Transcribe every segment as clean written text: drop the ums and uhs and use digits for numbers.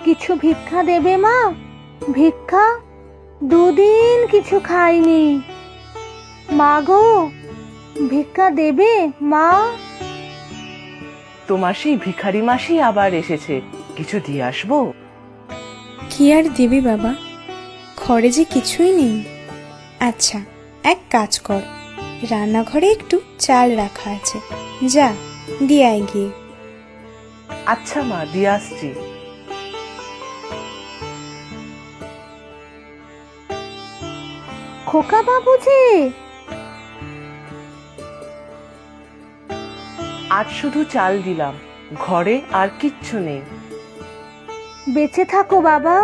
কিছু ভিক্ষা দেবে মা? ভিক্ষা, দুদিন কিছু খাইনি। মা গো, ভিক্ষা দেবে মা? তোমার সেই ভিখারি মাসি আবার এসেছে, কিছু দিয়ে আসবো? কি আর দিবি বাবা, ঘরে যে কিছুই নেই। আচ্ছা, এক কাজ কর, রান্নাঘরে একটু চাল রাখা আছে, যা দিয়ে আয় গিয়ে। আচ্ছা মা, দিয়ে আসছি। খোকা বাবু যে, আজ শুধু চাল দিলাম, ঘরে আর কিচ্ছু নেই। বেঁচে থাকো বাবা,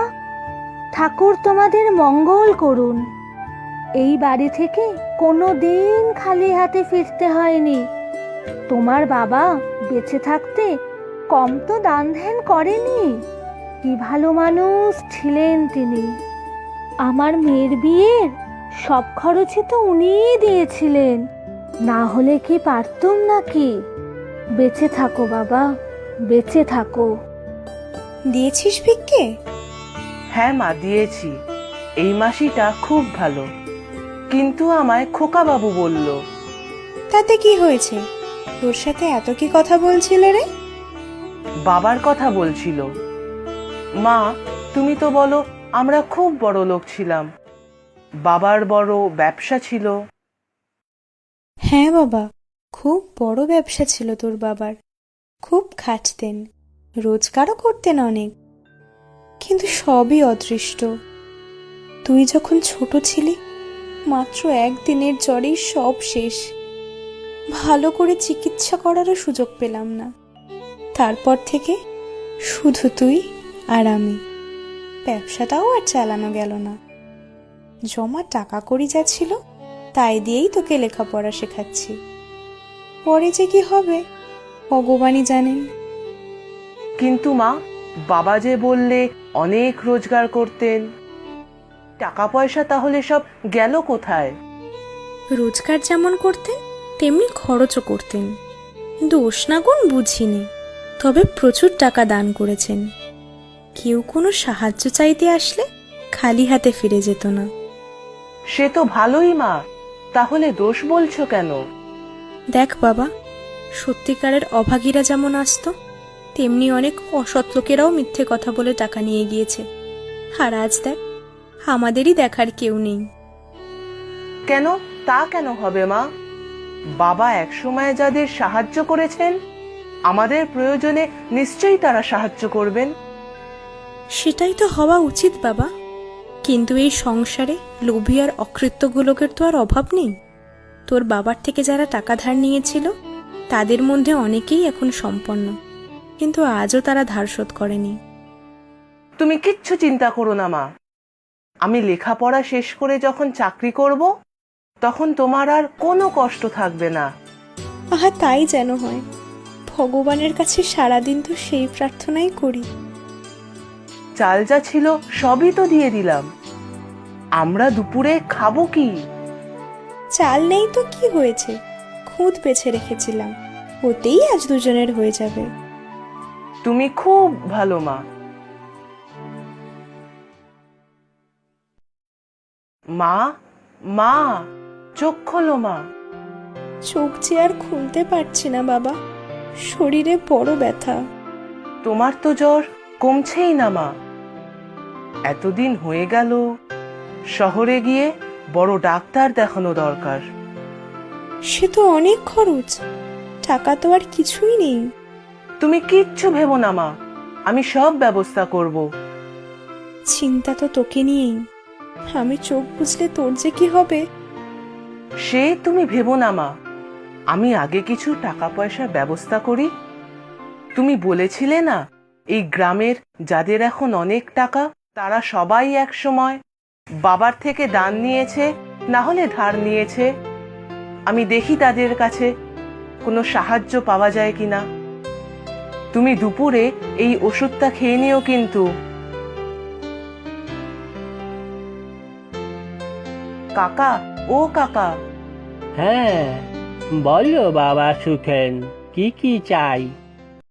ঠাকুর তোমাদের মঙ্গল করুন। এই বাড়ি থেকে কোনো দিন খালি হাতে ফিরতে হয়নি। তোমার বাবা বেঁচে থাকতে কম তো দান ধ্যান করেনি। কি ভালো মানুষ ছিলেন তিনি। আমার মেয়ের বিয়ের সব খরচই তো উনিই দিয়েছিলেন, না হলে কি পারতুম নাকি? বেঁচে থাকো বাবা, বেঁচে থাকো। দিয়েছিস ভিক্ষে? হ্যাঁ মা, দিয়েছি। এই মাসিটা খুব ভালো, কিন্তু আমায় খোকা বাবু বলল। তাতে কি হয়েছে? তোর সাথে এত কি কথা বলছিল রে? বাবার কথা বলছিল। মা, তুমি তো বলো আমরা খুব বড় লোক ছিলাম, বাবার বড় ব্যবসা ছিল। হ্যাঁ বাবা, খুব বড় ব্যবসা ছিল তোর বাবার, খুব খাটতেন, রোজগারও করতেন অনেক, কিন্তু সবই অদৃষ্ট। তুই যখন ছোট ছিলি, মাত্র একদিনের জ্বরেই সব শেষ। ভালো করে চিকিৎসা করারও সুযোগ পেলাম না। তারপর থেকে শুধু তুই আর আমি। ব্যবসাটাও আর চালানো গেল না। জমা টাকা কড়ি যা ছিল তাই দিয়েই তোকে লেখাপড়া শেখাচ্ছি। পরে যে কি হবে ভগবানই জানেন। কিন্তু মা, বাবা যে বললে অনেক রোজগার করতেন, টাকা পয়সা তাহলে সব গেল কোথায়? রোজগার যেমন করতেন তেমনি খরচও করতেন। দোষ না গুণ বুঝিনি, তবে প্রচুর টাকা দান করেছেন। কেউ কোনো সাহায্য চাইতে আসলে খালি হাতে ফিরে যেত না। সে তো ভালোই মা, তাহলে দোষ বলছো কেন? দেখ বাবা, সত্যিকারের অভাগীরা যেমন আসতো, তেমনি অনেক অসৎ লোকেরাও মিথ্যে কথা বলে টাকা নিয়ে গিয়েছে। আর আজ দেখ, আমাদেরই দেখার কেউ নেই। কেন? তা কেন হবে মা? বাবা একসময় যাদের সাহায্য করেছেন, আমাদের প্রয়োজনে নিশ্চয়ই তারা সাহায্য করবেন। সেটাই তো হওয়া উচিত বাবা, কিন্তু এই সংসারে লোভী আর অকৃতজ্ঞ লোকের তো আর অভাব নেই। তোর বাবার থেকে যারা টাকা ধার নিয়েছিল তাদের মধ্যে অনেকেই এখন সম্পন্ন, কিন্তু আজও তারা ধার শোধ করেনি। তুমি কিচ্ছু চিন্তা করো না মা, আমি লেখাপড়া শেষ করে যখন চাকরি করব, তখন তোমার আর কোনো কষ্ট থাকবে না। আহা, তাই যেন হয়। ভগবানের কাছে সারাদিন তো সেই প্রার্থনাই করি। চাল যা ছিল সবই তো দিয়ে দিলাম, আমরা দুপুরে খাবো কি? চাল নেই তো কি হয়েছে, খুদ বেছে রেখেছিলাম, ওতেই আজ দুজনের হয়ে যাবে। তুমি খুব ভালো মা। মা, মা, চোখ খোলো মা। চোখ যে আর খুলতে পারছি না বাবা, শরীরে বড় ব্যথা। তোমার তো জ্বর কমছেই না মা। এতদিন হয়ে গেল, শহরে গিয়ে বড় ডাক্তার দেখানো দরকার। সে তো অনেক খরচ, টাকা তো আর কিছুই নেই। তুমি কিচ্ছু ভেবো না মা, আমি সব ব্যবস্থা করব। চিন্তা তো তোকে নিয়েই। আমি চোখ বুঝলে তোর যে কি হবে। সে তুমি ভেবো না মা, আমি আগে কিছু টাকা পয়সার ব্যবস্থা করি। তুমি বলেছিলে না, এই গ্রামের যাদের এখন অনেক টাকা, তারা সবাই এক সময় বাবার থেকে দান নিয়েছে, না হলে ধার নিয়েছে। আমি দেখি তাদের কাছে কোনো সাহায্য পাওয়া যায় কিনা। তুমি দুপুরে এই ওষুধটা খেয়ে নিও কিন্তু। কাকা, ও কাকা। হ্যাঁ, বলো বাবা সুখেন, কি কি চাই?